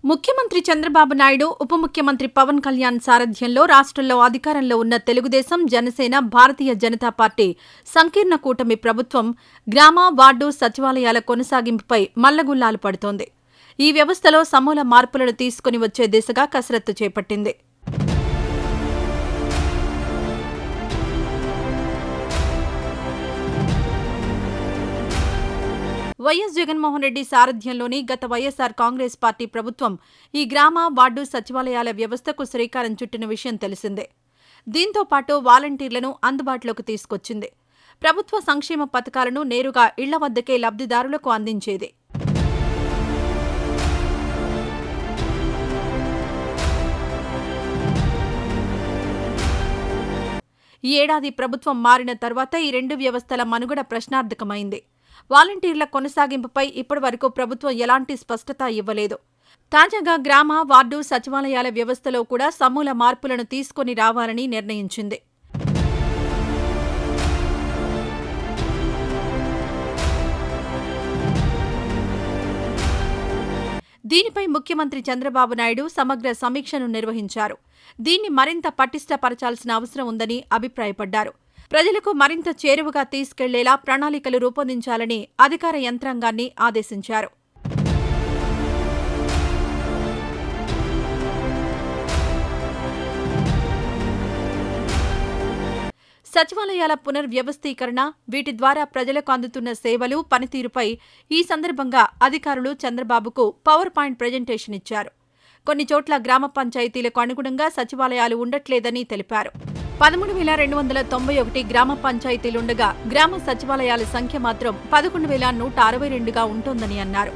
ముఖ్యమంత్రి చంద్రబాబు నాయుడు, ఉప ముఖ్యమంత్రి పవన్ కళ్యాణ్ సారథ్యంలో రాష్ట్రంలో అధికారంలో ఉన్న తెలుగుదేశం, జనసేన, భారతీయ జనతా పార్టీ సంకీర్ణ కూటమి ప్రభుత్వం గ్రామ, వార్డు సచివాలయాల కొనసాగింపుపై మల్లగుల్లాలు పడుతోంది. ఈ వ్యవస్థలో సమూల మార్పులను తీసుకుని వచ్చే దిశగా కసరత్తు చేపట్టింది. వైఎస్ జగన్మోహన్ రెడ్డి సారథ్యంలోని గత వైఎస్సార్ కాంగ్రెస్ పార్టీ ప్రభుత్వం ఈ గ్రామ, వార్డు సచివాలయాల వ్యవస్థకు శ్రీకారం చుట్టిన విషయం తెలిసిందే. దీంతో పాటు వాలంటీర్లను అందుబాటులోకి తీసుకొచ్చింది. ప్రభుత్వ సంక్షేమ పథకాలను నేరుగా ఇళ్ల వద్దకే లబ్ధిదారులకు అందించేది. ఈ ఏడాది ప్రభుత్వం మారిన తర్వాత ఈ రెండు వ్యవస్థల మనుగడ ప్రశ్నార్థకమైంది. వాలంటీర్ల కొనసాగింపుపై ఇప్పటివరకు ప్రభుత్వం ఎలాంటి స్పష్టత ఇవ్వలేదు. తాజాగా గ్రామ, వార్డు సచివాలయాల వ్యవస్థలో కూడా సమూల మార్పులను తీసుకొని రావాలని నిర్ణయించింది. దీనిపై ముఖ్యమంత్రి చంద్రబాబు నాయుడు సమగ్ర సమీక్షను నిర్వహించారు. దీన్ని మరింత పటిష్టపరచాల్సిన అవసరం ఉందని అభిప్రాయపడ్డారు. ప్రజలకు మరింత చేరువగా తీసుకెళ్లేలా ప్రణాళికలు రూపొందించాలని అధికార యంత్రాంగాన్ని ఆదేశించారు. సచివాలయాల పునర్వ్యవస్థీకరణ, వీటి ద్వారా ప్రజలకు అందుతున్న సేవలు, పనితీరుపై ఈ సందర్భంగా అధికారులు చంద్రబాబుకు పవర్ పాయింట్ ప్రెజెంటేషన్ ఇచ్చారు. కొన్ని చోట్ల గ్రామ పంచాయతీలకు అనుగుణంగా సచివాలయాలు ఉండట్లేదని తెలిపారు. 13,291 గ్రామ పంచాయతీలుండగా గ్రామ సచివాలయాల సంఖ్య మాత్రం 11,162గా ఉంటోందని అన్నారు.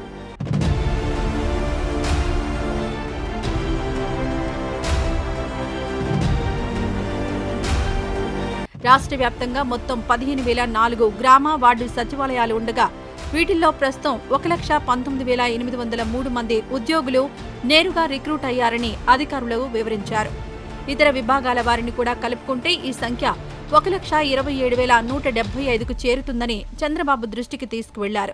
రాష్ట్ర వ్యాప్తంగా మొత్తం 15,004 గ్రామ, వార్డు సచివాలయాలు ఉండగా వీటిల్లో ప్రస్తుతం 1,19,803 మంది ఉద్యోగులు నేరుగా రిక్రూట్ అయ్యారని అధికారులు వివరించారు. ఇతర విభాగాల వారిని కూడా కలుపుకుంటే ఈ సంఖ్య 1,27,175కు చేరుతుందని చంద్రబాబు దృష్టికి తీసుకువెళ్లారు.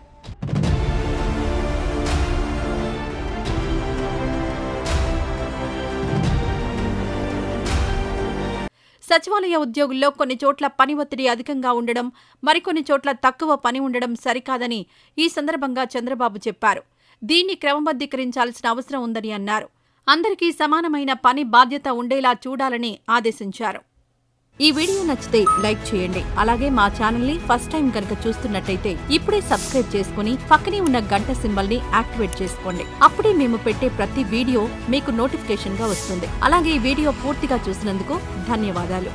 సచివాలయ ఉద్యోగుల్లో కొన్ని చోట్ల పని ఒత్తిడి అధికంగా ఉండడం, మరికొన్ని చోట్ల తక్కువ పని ఉండడం సరికాదని ఈ సందర్భంగా చంద్రబాబు చెప్పారు. దీన్ని క్రమబద్ధీకరించాల్సిన అవసరం ఉందని అన్నారు. అందరికీ సమానమైన పని బాధ్యత ఉండేలా చూడాలని ఆదేశించారు. ఈ వీడియో నచ్చితే లైక్ చేయండి. అలాగే మా ఛానల్ని ఫస్ట్ టైం కనుక చూస్తున్నట్టయితే ఇప్పుడే సబ్స్క్రైబ్ చేసుకుని పక్కనే ఉన్న గంట సింబల్ ని యాక్టివేట్ చేసుకోండి. అప్పుడే మేము పెట్టే ప్రతి వీడియో మీకు నోటిఫికేషన్ గా వస్తుంది. అలాగే ఈ వీడియో పూర్తిగా చూసినందుకు ధన్యవాదాలు.